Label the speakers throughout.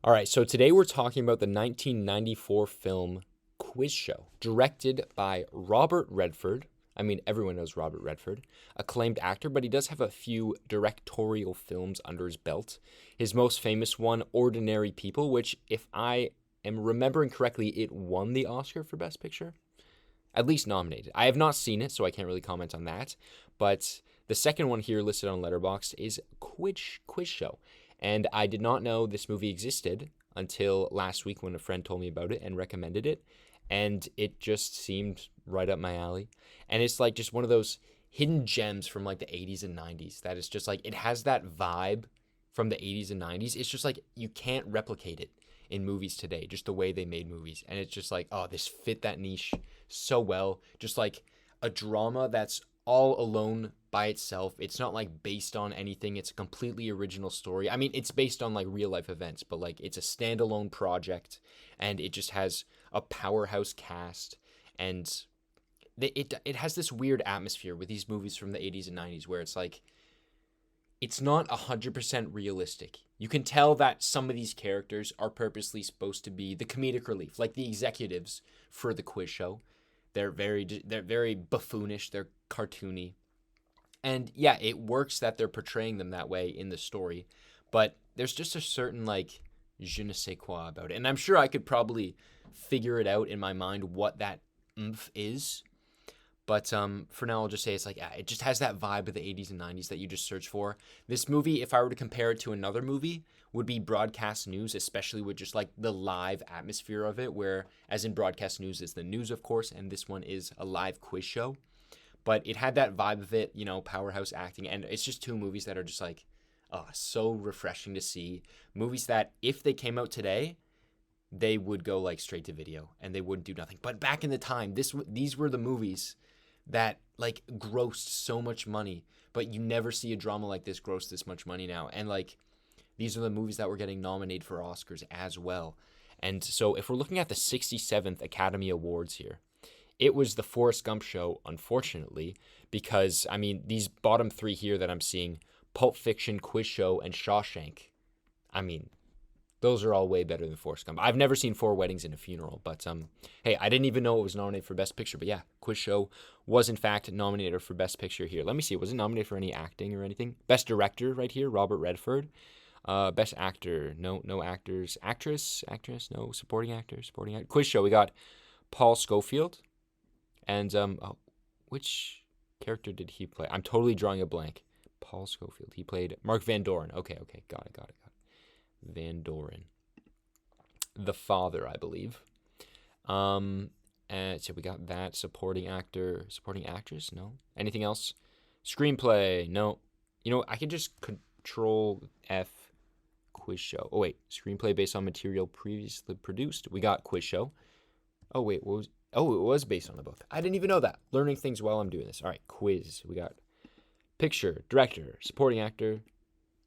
Speaker 1: All right, so today we're talking about the 1994 film Quiz Show, directed by Robert Redford. I mean, everyone knows Robert Redford, acclaimed actor, but he does have a few directorial films under his belt. His most famous one, Ordinary People, which, if I am remembering correctly, it won the Oscar for Best Picture. At least nominated. I have not seen it, so I can't really comment on that. But the second one here listed on Letterboxd is Quiz Show. And I did not know this movie existed until last week when a friend told me about it and recommended it. And it just seemed right up my alley. And it's like just one of those hidden gems from like the 80s and 90s that is just like, it has that vibe from the 80s and 90s. It's just like you can't replicate it in movies today, just the way they made movies. And it's just like, oh, this fit that niche so well. Just like a drama that's all alone by itself. It's not like based on anything. It's a completely original story. I mean, it's based on like real life events, but like it's a standalone project, and it just has a powerhouse cast, and it has this weird atmosphere with these movies from the 80s and 90s where it's like it's not 100% realistic. You can tell that some of these characters are purposely supposed to be the comedic relief, like the executives for the quiz show. They're very buffoonish, they're cartoony. And yeah, it works that they're portraying them that way in the story, but there's just a certain like je ne sais quoi about it. And I'm sure I could probably figure it out in my mind what that oomph is. But for now, I'll just say it's like, it just has that vibe of the 80s and 90s that you just search for. This movie, if I were to compare it to another movie, would be Broadcast News, especially with just like the live atmosphere of it, where as in Broadcast News is the news, of course, and this one is a live quiz show. But it had that vibe of it, you know, powerhouse acting. And it's just two movies that are just like, oh, so refreshing to see. Movies that if they came out today, they would go like straight to video and they wouldn't do nothing. But back in the time, these were the movies that like grossed so much money, but you never see a drama like this gross this much money now. And like these are the movies that were getting nominated for Oscars as well. And so if we're looking at the 67th Academy Awards here, it was the Forrest Gump show, unfortunately, because I mean these bottom three here that I'm seeing, Pulp Fiction, Quiz Show, and Shawshank, I mean those are all way better than Forrest Gump. I've never seen Four Weddings and a Funeral, but hey, I didn't even know it was nominated for Best Picture. But yeah, Quiz Show was in fact nominated for Best Picture here. Let me see, was it nominated for any acting or anything? Best Director right here, Robert Redford. Best Actor, no actors. Actress, no. Supporting actor. Quiz Show, we got Paul Scofield, and which character did he play? I'm totally drawing a blank. Paul Scofield. He played Mark Van Doren. Okay, got it. Van Doren, the father, I believe. And so we got that. Supporting actor, supporting actress, no. Anything else? Screenplay, no. You know, I could just Control F. Quiz Show. Oh wait, screenplay based on material previously produced. We got Quiz Show. Oh wait, what was? Oh, it was based on the book. I didn't even know that. Learning things while I'm doing this. All right, quiz. We got picture, director, supporting actor,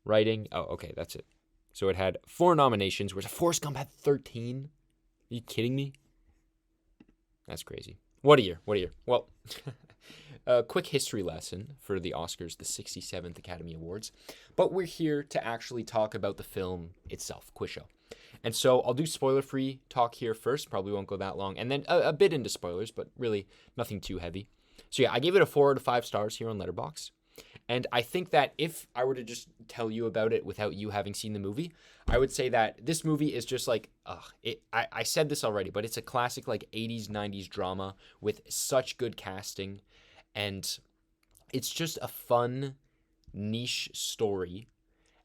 Speaker 1: writing. Oh, okay, that's it. So it had 4 nominations, whereas Forrest Gump had 13. Are you kidding me? That's crazy. What a year. Well, a quick history lesson for the Oscars, the 67th Academy Awards. But we're here to actually talk about the film itself, Quiz Show. And so I'll do spoiler-free talk here first. Probably won't go that long. And then a bit into spoilers, but really nothing too heavy. So yeah, I gave it a 4 out of 5 stars here on Letterboxd. And I think that if I were to just tell you about it without you having seen the movie, I would say that this movie is just like, I said this already, but it's a classic like 80s, 90s drama with such good casting. And it's just a fun, niche story.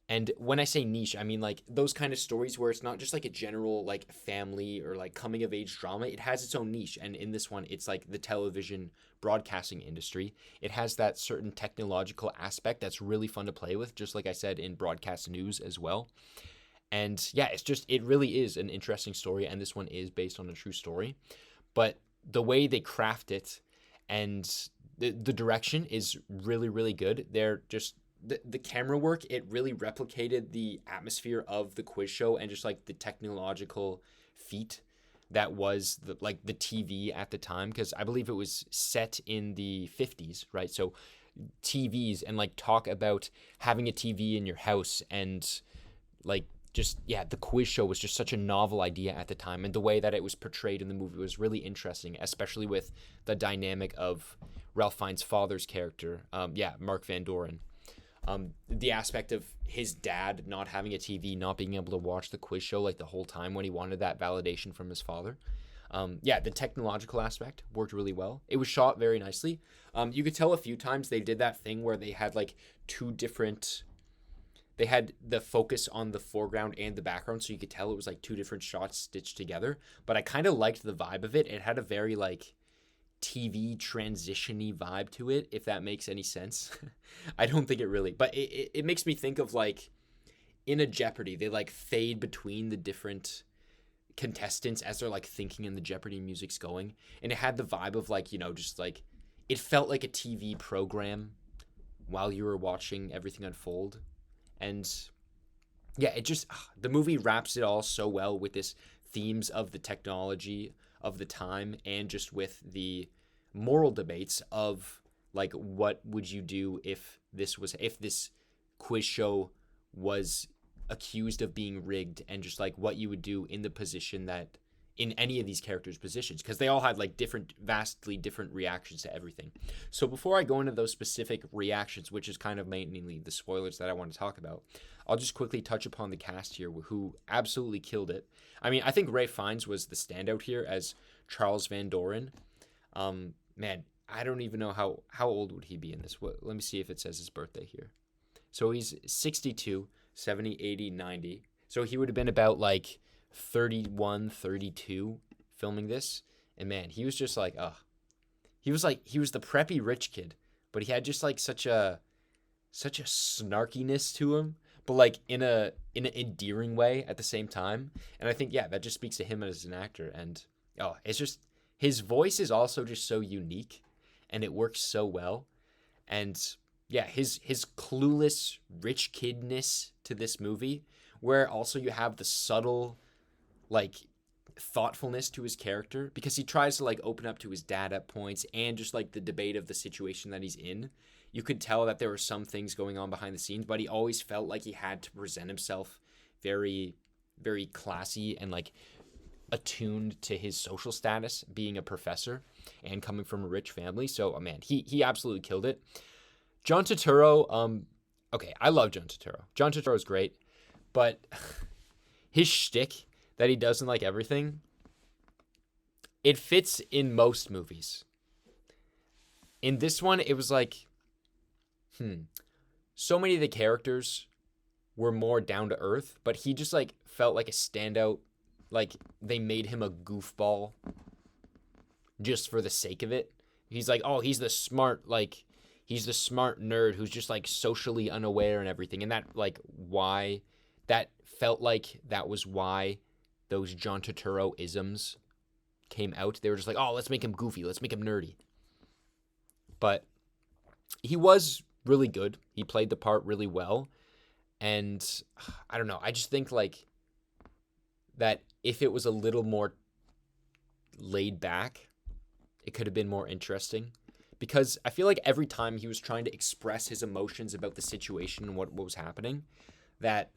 Speaker 1: And when I say niche, I mean like those kind of stories where it's not just like a general like family or like coming of age drama. It has its own niche. And in this one, it's like the television broadcasting industry. It has that certain technological aspect that's really fun to play with, just like I said in Broadcast News as well. And yeah, it really is an interesting story. And this one is based on a true story. But the way they craft it and the direction is really, really good. They're just the camera work, it really replicated the atmosphere of the quiz show and just like the technological feat that was the TV at the time, because I believe it was set in the 50s, right? So TVs and like talk about having a TV in your house and like just, yeah, the quiz show was just such a novel idea at the time, and the way that it was portrayed in the movie was really interesting, especially with the dynamic of Ralph Fiennes' father's character, Mark Van Doren. The aspect of his dad not having a TV, not being able to watch the quiz show like the whole time when he wanted that validation from his father. The technological aspect worked really well. It was shot very nicely. You could tell a few times they did that thing where they had like two different. They had the focus on the foreground and the background, so you could tell it was like two different shots stitched together. But I kind of liked the vibe of it. It had a very like TV transition-y vibe to it, if that makes any sense. I don't think it really, but it makes me think of like in a Jeopardy, they like fade between the different contestants as they're like thinking and the Jeopardy music's going. And it had the vibe of like, just like it felt like a TV program while you were watching everything unfold. And yeah, it just, the movie wraps it all so well with this themes of the technology of the time and just with the moral debates of like, what would you do if this quiz show was accused of being rigged, and just like what you would do in the position that in any of these characters' positions, because they all had like vastly different reactions to everything. So before I go into those specific reactions, which is kind of mainly the spoilers that I want to talk about, I'll just quickly touch upon the cast here, who absolutely killed it. I mean, I think Ralph Fiennes was the standout here as Charles Van Doren. Man, I don't even know how old would he be in this. Let me see if it says his birthday here. So he's 62, 70, 80, 90. So he would have been about like 31, 32 filming this. And man, he was just like, he was the preppy rich kid, but he had just like such a snarkiness to him, but like in an endearing way at the same time. And I think, that just speaks to him as an actor. And it's just, his voice is also just so unique and it works so well. And yeah, his clueless rich kidness to this movie, where also you have the subtle like thoughtfulness to his character, because he tries to like open up to his dad at points, and just like the debate of the situation that he's in. You could tell that there were some things going on behind the scenes, but he always felt like he had to present himself very, very classy and like attuned to his social status, being a professor and coming from a rich family. So, man, he absolutely killed it. John Turturro, I love John Turturro. John Turturro is great, but his shtick that he does in like everything, it fits in most movies. In this one, it was like, so many of the characters were more down to earth, but he just like felt like a standout. Like they made him a goofball just for the sake of it. He's like, he's the smart nerd who's just like socially unaware and everything. And that felt like that was why those John Turturro isms came out. They were just like, let's make him goofy. Let's make him nerdy. But he was really good. He played the part really well. And I don't know. I just think like that if it was a little more laid back, it could have been more interesting. Because I feel like every time he was trying to express his emotions about the situation and what was happening, that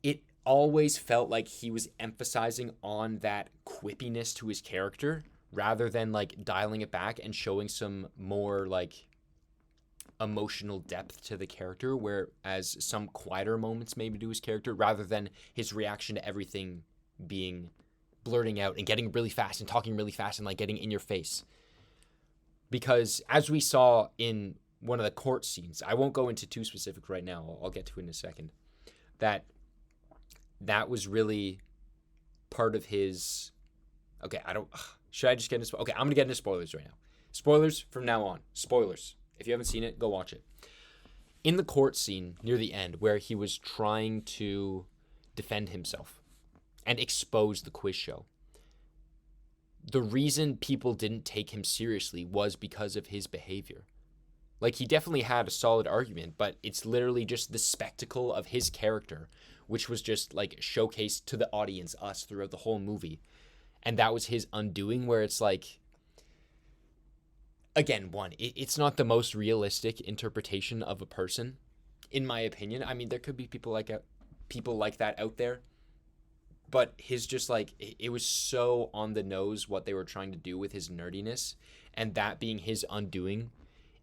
Speaker 1: it always felt like he was emphasizing on that quippiness to his character rather than like dialing it back and showing some more like emotional depth to the character, whereas some quieter moments maybe to his character, rather than his reaction to everything being blurting out and getting really fast and talking really fast and like getting in your face. Because as we saw in one of the court scenes, I won't go into too specific right now, I'll get to it in a second, that was really part of his... Should I just get into... Okay, I'm going to get into spoilers right now. Spoilers from now on. Spoilers. If you haven't seen it, go watch it. In the court scene near the end, where he was trying to defend himself and expose the quiz show, the reason people didn't take him seriously was because of his behavior. Like, he definitely had a solid argument, but it's literally just the spectacle of his character, which was just like showcased to the audience, us, throughout the whole movie. And that was his undoing, where it's like, again, it's not the most realistic interpretation of a person, in my opinion. I mean, there could be people like people like that out there. But his just like it was so on the nose what they were trying to do with his nerdiness, and that being his undoing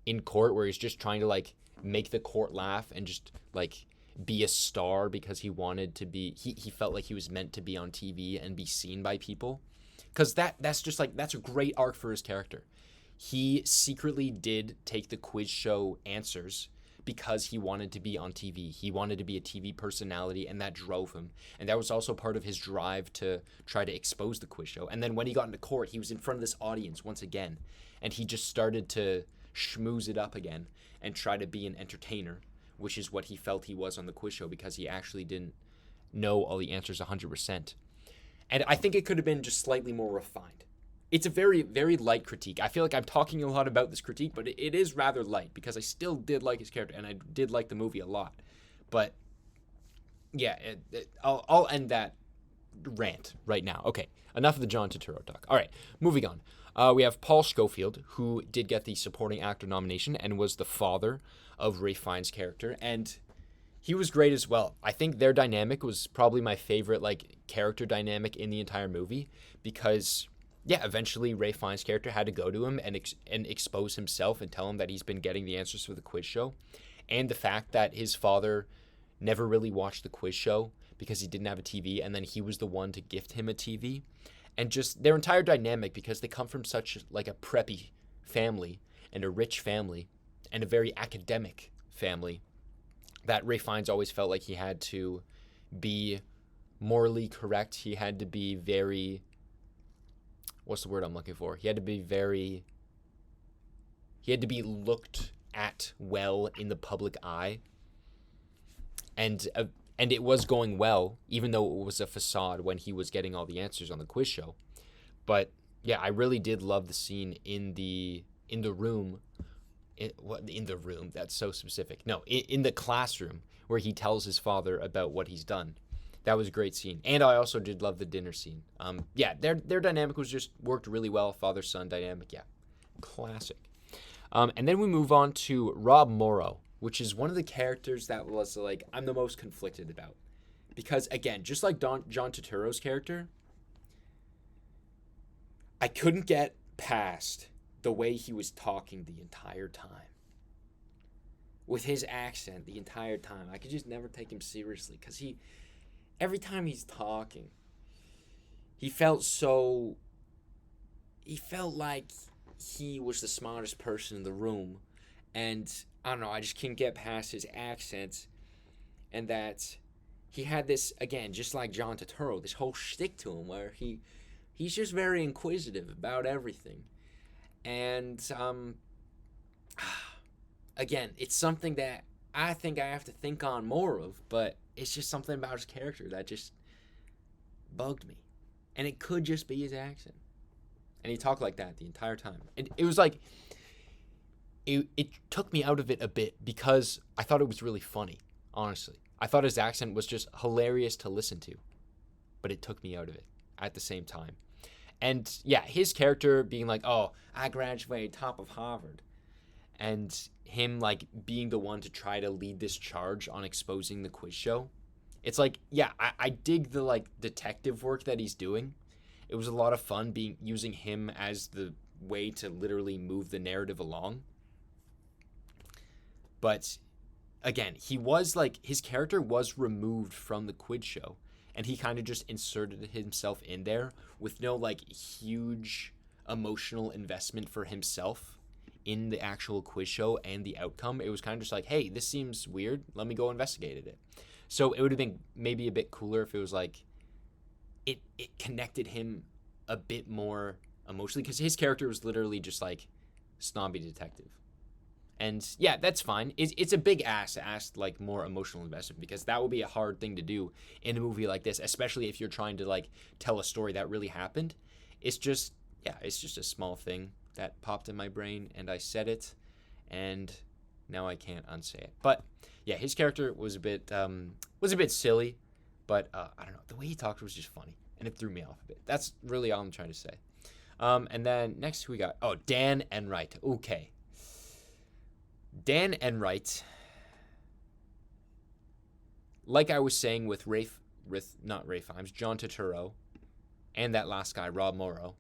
Speaker 1: in court, where he's just trying to like make the court laugh and just like be a star because he wanted to be he felt like he was meant to be on TV and be seen by people. Because that's just like that's a great arc for his character. He secretly did take the quiz show answers because he wanted to be on TV. He wanted to be a TV personality, and that drove him. And that was also part of his drive to try to expose the quiz show. And then when he got into court, he was in front of this audience once again, and he just started to schmooze it up again and try to be an entertainer, which is what he felt he was on the quiz show because he actually didn't know all the answers 100%. And I think it could have been just slightly more refined. It's a very, very light critique. I feel like I'm talking a lot about this critique, but it is rather light because I still did like his character and I did like the movie a lot. But yeah, I'll end that rant right now. Okay, enough of the John Turturro talk. All right, moving on. We have Paul Scofield, who did get the supporting actor nomination and was the father of Ralph Fiennes' character, and he was great as well. I think their dynamic was probably my favorite like character dynamic in the entire movie because yeah, eventually Ralph Fiennes' character had to go to him and expose himself and tell him that he's been getting the answers for the quiz show. And the fact that his father never really watched the quiz show because he didn't have a TV, and then he was the one to gift him a TV. And just their entire dynamic, because they come from such like a preppy family and a rich family and a very academic family, that Ralph Fiennes always felt like he had to be morally correct. He had to be very... what's the word I'm looking for? He had to be looked at well in the public eye. And it was going well, even though it was a facade when he was getting all the answers on the quiz show. But yeah, I really did love the scene in the room. In the room, that's so specific. No, in the classroom where he tells his father about what he's done. That was a great scene. And I also did love the dinner scene. Yeah, their dynamic was just worked really well. Father-son dynamic, yeah. Classic. And then we move on to Rob Morrow, which is one of the characters that was like I'm the most conflicted about. Because again, just like John Turturro's character, I couldn't get past the way he was talking the entire time. With his accent the entire time. I could just never take him seriously because every time he's talking, he felt like he was the smartest person in the room. And I don't know, I just couldn't get past his accent. And that he had this, again, just like John Turturro, this whole shtick to him where he's just very inquisitive about everything. And, again, it's something that I think I have to think on more of, but it's just something about his character that just bugged me. And it could just be his accent. And he talked like that the entire time. And it was like, it took me out of it a bit because I thought it was really funny, honestly. I thought his accent was just hilarious to listen to. But it took me out of it at the same time. And yeah, his character being like, oh, I graduated top of Harvard. And him like being the one to try to lead this charge on exposing the quiz show. It's like, yeah, I dig the like detective work that he's doing. It was a lot of fun using him as the way to literally move the narrative along. But again, his character was removed from the quiz show, and he kind of just inserted himself in there with no like huge emotional investment for himself in the actual quiz show and the outcome. It was kind of just like, hey, this seems weird. Let me go investigate it. So it would have been maybe a bit cooler if it was like it connected him a bit more emotionally, because his character was literally just like snobby detective. And yeah, that's fine. It's a big ask like more emotional investment, because that would be a hard thing to do in a movie like this, especially if you're trying to like tell a story that really happened. It's just a small thing that popped in my brain, and I said it, and now I can't unsay it. But yeah, his character was a bit silly, but I don't know, the way he talked was just funny, and it threw me off a bit. That's really all I'm trying to say. And then next we got Dan Enright. Okay. Dan Enright, like I was saying with not Rafe Fiennes, John Turturro, and that last guy, Rob Morrow,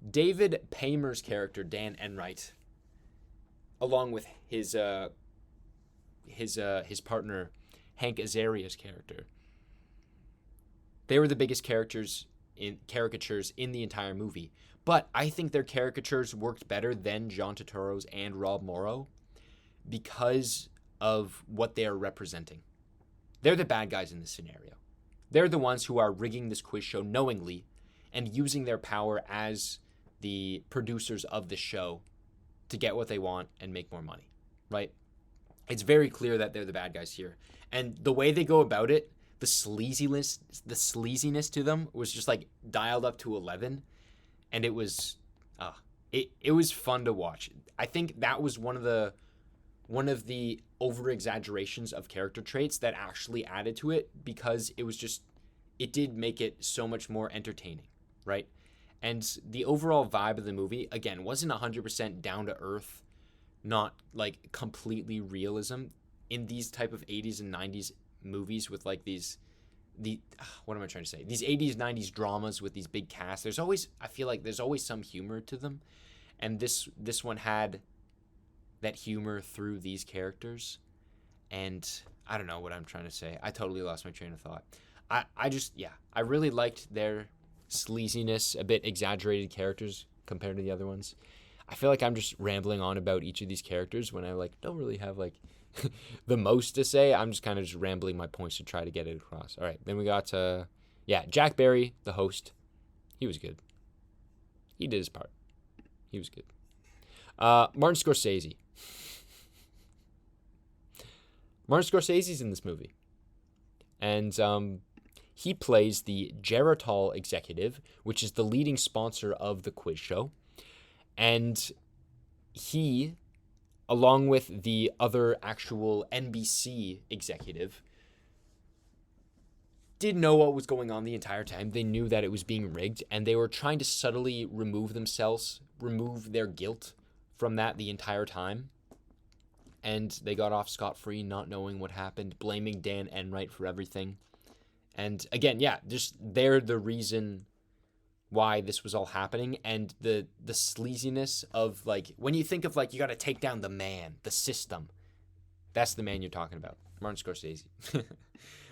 Speaker 1: David Paymer's character, Dan Enright, along with his partner, Hank Azaria's character, they were the biggest caricatures in the entire movie. But I think their caricatures worked better than John Turturro's and Rob Morrow because of what they are representing. They're the bad guys in this scenario. They're the ones who are rigging this quiz show knowingly and using their power as the producers of the show to get what they want and make more money, right? It's very clear that they're the bad guys here. And the way they go about it, the sleaziness to them was just like dialed up to 11, and it was it was fun to watch. I think that was one of the over exaggerations of character traits that actually added to it, because it did make it so much more entertaining, right? And the overall vibe of the movie, again, wasn't 100% down to earth, not like completely realism. In these type of 80s and 90s movies with like what am I trying to say? These 80s, 90s dramas with these big casts, I feel like there's always some humor to them. And this one had that humor through these characters. And I don't know what I'm trying to say. I totally lost my train of thought. I really liked their sleaziness, a bit exaggerated characters compared to the other ones. I feel like I'm just rambling on about each of these characters when I like don't really have like the most to say. I'm just kind of just rambling my points to try to get it across. All right, then we got Jack Barry, the host. He was good. He did his part. He was good. Martin Scorsese. Martin Scorsese's in this movie, and he plays the Geritol executive, which is the leading sponsor of the quiz show. And he, along with the other actual NBC executive, did know what was going on the entire time. They knew that it was being rigged, and they were trying to subtly remove their guilt from that the entire time. And they got off scot-free, not knowing what happened, blaming Dan Enright for everything. And again, just they're the reason why this was all happening. And the sleaziness of, like, when you think of, like, you got to take down the man, the system, that's the man you're talking about, Martin Scorsese.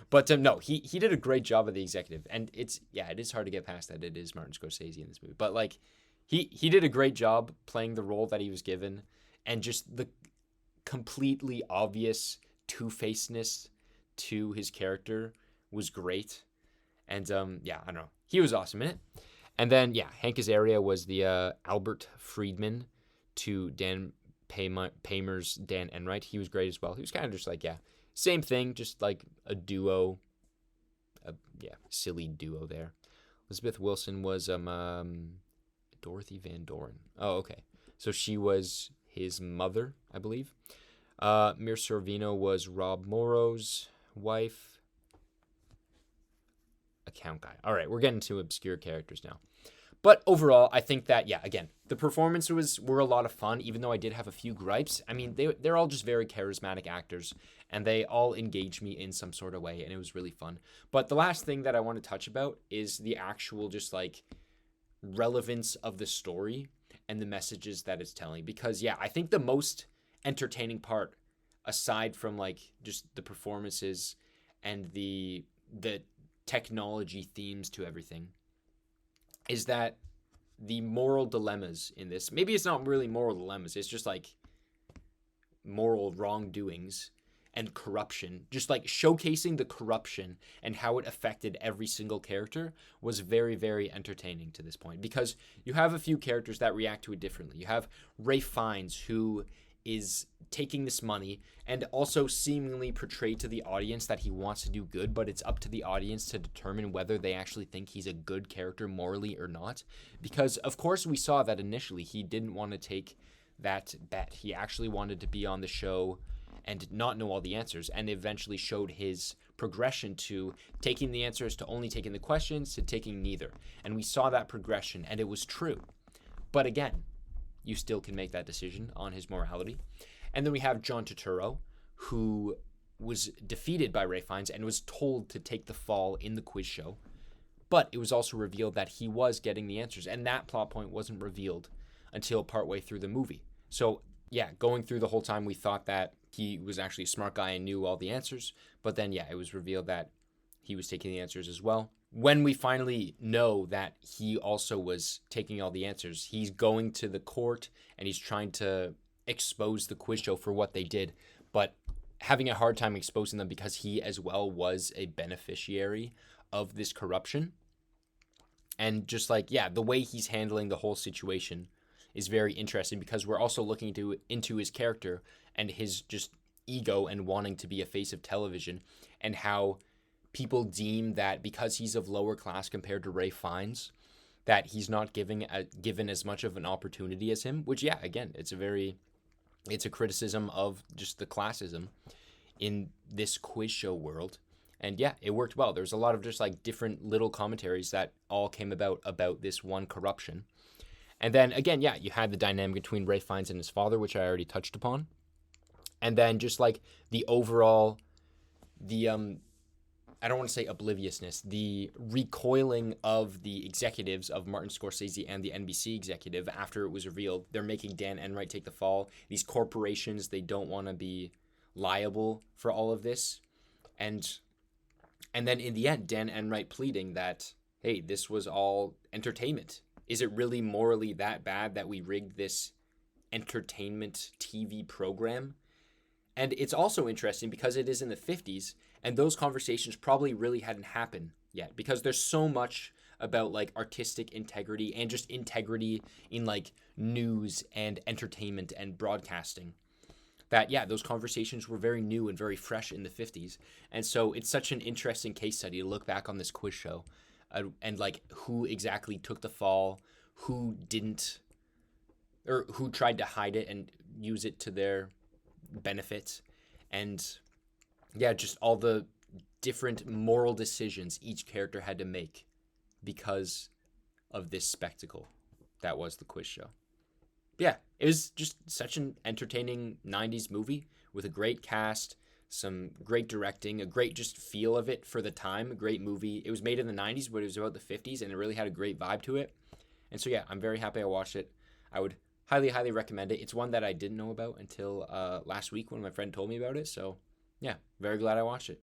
Speaker 1: But no, he did a great job of the executive. And it is hard to get past that it is Martin Scorsese in this movie. But, like, he did a great job playing the role that he was given. And just the completely obvious two-facedness to his character was great. And I don't know, he was awesome in it. And then Hank Azaria was the Albert Friedman to Dan Paymer's Dan Enright. He was great as well. He was kind of just like same thing, just like a duo, silly duo there. Elizabeth Wilson was Dorothy Van Doren. Oh, okay, so she was his mother, I believe. Mira Sorvino was Rob Morrow's wife. Account guy. All right, we're getting to obscure characters now. But overall, I think that, again, the performances were a lot of fun, even though I did have a few gripes. I mean, they're all just very charismatic actors, and they all engaged me in some sort of way, and it was really fun. But the last thing that I want to touch about is the actual just, like, relevance of the story and the messages that it's telling. Because, I think the most entertaining part, aside from, like, just the performances and the technology themes to everything, is that the moral dilemmas in this, maybe it's not really moral dilemmas, it's just like moral wrongdoings and corruption, just like showcasing the corruption and how it affected every single character was very, very entertaining to this point, because you have a few characters that react to it differently. You have Ralph Fiennes, who is taking this money and also seemingly portrayed to the audience that he wants to do good, but it's up to the audience to determine whether they actually think he's a good character morally or not. Because, of course, we saw that initially he didn't want to take that bet. He actually wanted to be on the show and not know all the answers, and eventually showed his progression to taking the answers to only taking the questions to taking neither. And we saw that progression, and it was true. But again, you still can make that decision on his morality. And then we have John Turturro, who was defeated by Ray Fiennes and was told to take the fall in the quiz show. But it was also revealed that he was getting the answers, and that plot point wasn't revealed until partway through the movie. So, yeah, going through the whole time, we thought that he was actually a smart guy and knew all the answers. But then, yeah, it was revealed that he was taking the answers as well. When we finally know that he also was taking all the answers, he's going to the court and he's trying to expose the quiz show for what they did, but having a hard time exposing them because he as well was a beneficiary of this corruption. And just like, yeah, the way he's handling the whole situation is very interesting because we're also looking into his character and his just ego and wanting to be a face of television, and how people deem that because he's of lower class compared to Ray Fiennes, that he's not given as much of an opportunity as him, which, yeah, again, it's a criticism of just the classism in this quiz show world. And yeah, it worked well. There's a lot of just like different little commentaries that all came about this one corruption. And then again, yeah, you had the dynamic between Ray Fiennes and his father, which I already touched upon. And then just like the overall, I don't want to say obliviousness, the recoiling of the executives of Martin Scorsese and the NBC executive after it was revealed. They're making Dan Enright take the fall. These corporations, they don't want to be liable for all of this. And then in the end, Dan Enright pleading that, hey, this was all entertainment. Is it really morally that bad that we rigged this entertainment TV program? And it's also interesting because it is in the 50s, and those conversations probably really hadn't happened yet, because there's so much about like artistic integrity and just integrity in like news and entertainment and broadcasting, that, yeah, those conversations were very new and very fresh in the 50s. And so it's such an interesting case study to look back on this quiz show and like who exactly took the fall, who didn't, or who tried to hide it and use it to their benefit. And yeah, just all the different moral decisions each character had to make because of this spectacle that was the quiz show. Yeah, it was just such an entertaining 90s movie with a great cast, some great directing, a great just feel of it for the time, a great movie. It was made in the 90s, but it was about the 50s, and it really had a great vibe to it. And so yeah, I'm very happy I watched it. I would highly, highly recommend it. It's one that I didn't know about until last week when my friend told me about it. So yeah, very glad I watched it.